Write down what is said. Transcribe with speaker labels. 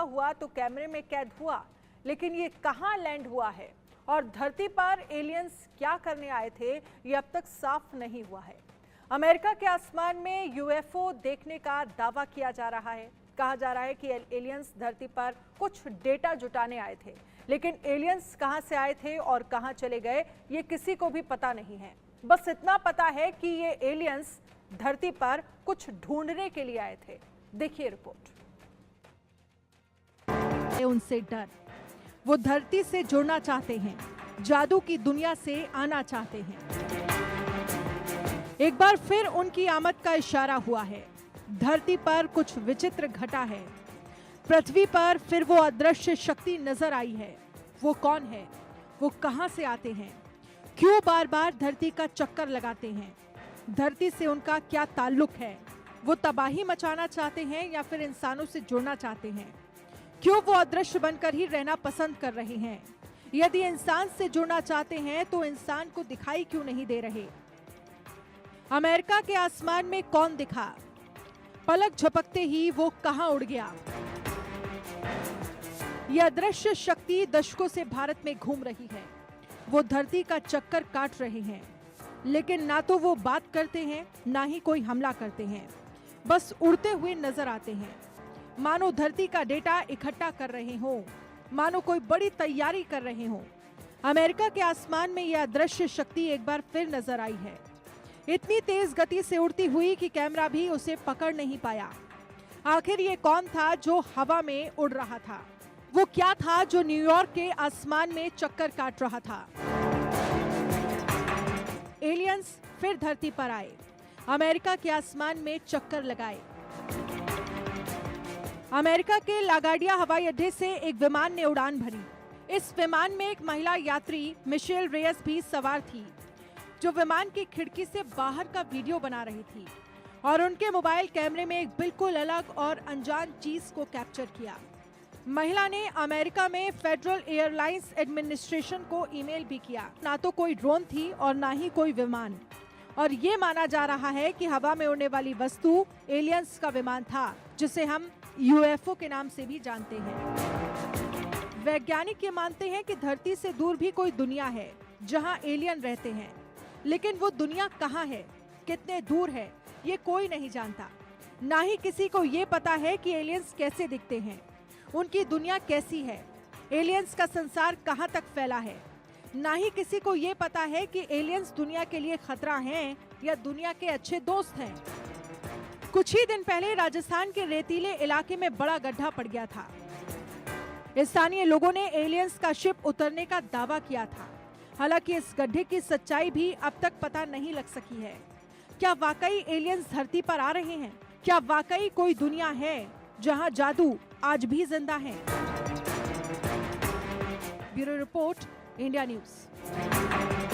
Speaker 1: हुआ तो कैमरे में कैद हुआ, लेकिन ये कहां लैंड हुआ है और धरती पर एलियंस क्या करने आए थे, ये अब तक साफ नहीं हुआ है। अमेरिका के आसमान में यूएफओ देखने का दावा किया जा रहा है। कहा जा रहा है कि एलियंस धरती पर कुछ डेटा जुटाने आए थे, लेकिन एलियंस कहां से आए थे और कहां चले गए, ये किसी को भी पता नहीं है। बस इतना पता है कि ये एलियंस धरती पर कुछ ढूंढने के लिए आए थे। देखिए रिपोर्ट।
Speaker 2: उनसे डर, वो धरती से जुड़ना चाहते हैं, जादू की दुनिया से आना चाहते हैं। एक बार फिर उनकी आमद का इशारा हुआ है। धरती पर कुछ विचित्र घटा है। पृथ्वी पर फिर वो अदृश्य शक्ति नजर आई है। वो कौन है? वो कहां से आते हैं? क्यों बार बार धरती का चक्कर लगाते हैं? धरती से उनका क्या ताल्लुक है? वो तबाही मचाना चाहते हैं या फिर इंसानों से जुड़ना चाहते हैं? क्यों वो अदृश्य बनकर ही रहना पसंद कर रहे हैं? यदि इंसान से जुड़ना चाहते हैं तो इंसान को दिखाई क्यों नहीं दे रहे? अमेरिका के आसमान में कौन दिखा? पलक झपकते ही वो कहां उड़ गया? यह अदृश्य शक्ति दशकों से भारत में घूम रही है। वो धरती का चक्कर काट रहे हैं, लेकिन ना तो वो बात करते हैं, ना ही कोई हमला करते हैं। बस उड़ते हुए नजर आते हैं, मानो धरती का डेटा इकट्ठा कर रहे हो, मानो कोई बड़ी तैयारी कर रहे हो। अमेरिका के आसमान में यह अदृश्य शक्ति एक बार फिर नजर आई है। इतनी तेज गति से उड़ती हुई कि कैमरा भी उसे पकड़ नहीं पाया। आखिर ये कौन था जो हवा में उड़ रहा था? वो क्या था जो न्यूयॉर्क के आसमान में चक्कर काट रहा था? एलियंस फिर धरती पर आए, अमेरिका के आसमान में चक्कर लगाए। अमेरिका के लागार्डिया हवाई अड्डे से एक विमान ने उड़ान भरी। इस विमान में एक महिला यात्री मिशेल रेयस भी सवार थी, जो विमान की खिड़की से बाहर का वीडियो बना रही थी और उनके मोबाइल कैमरे में एक बिल्कुल अलग और अनजान चीज को कैप्चर किया। महिला ने अमेरिका में फेडरल एयरलाइंस एडमिनिस्ट्रेशन को ईमेल भी किया। ना तो कोई ड्रोन थी और ना ही कोई विमान, और ये माना जा रहा है कि हवा में उड़ने वाली वस्तु एलियंस का विमान था, जिसे हम यूएफओ के नाम से भी जानते हैं। वैज्ञानिक ये मानते हैं कि धरती से दूर भी कोई दुनिया है जहां एलियन रहते हैं, लेकिन वो दुनिया कहां है, कितने दूर है, ये कोई नहीं जानता। ना ही किसी को ये पता है कि एलियंस कैसे दिखते हैं, उनकी दुनिया कैसी है, एलियंस का संसार कहां तक फैला है। ना ही किसी को ये पता है कि एलियंस दुनिया के लिए खतरा हैं या दुनिया के अच्छे दोस्त हैं। कुछ ही दिन पहले राजस्थान के रेतीले इलाके में बड़ा गड्ढा पड़ गया था। स्थानीय लोगों ने एलियंस का शिप उतरने का दावा किया था। हालांकि इस गड्ढे की सच्चाई भी अब तक पता नहीं लग सकी है। क्या वाकई एलियंस धरती पर आ रहे हैं? क्या वाकई कोई दुनिया है जहां जादू आज भी जिंदा है? Bureau report, India news.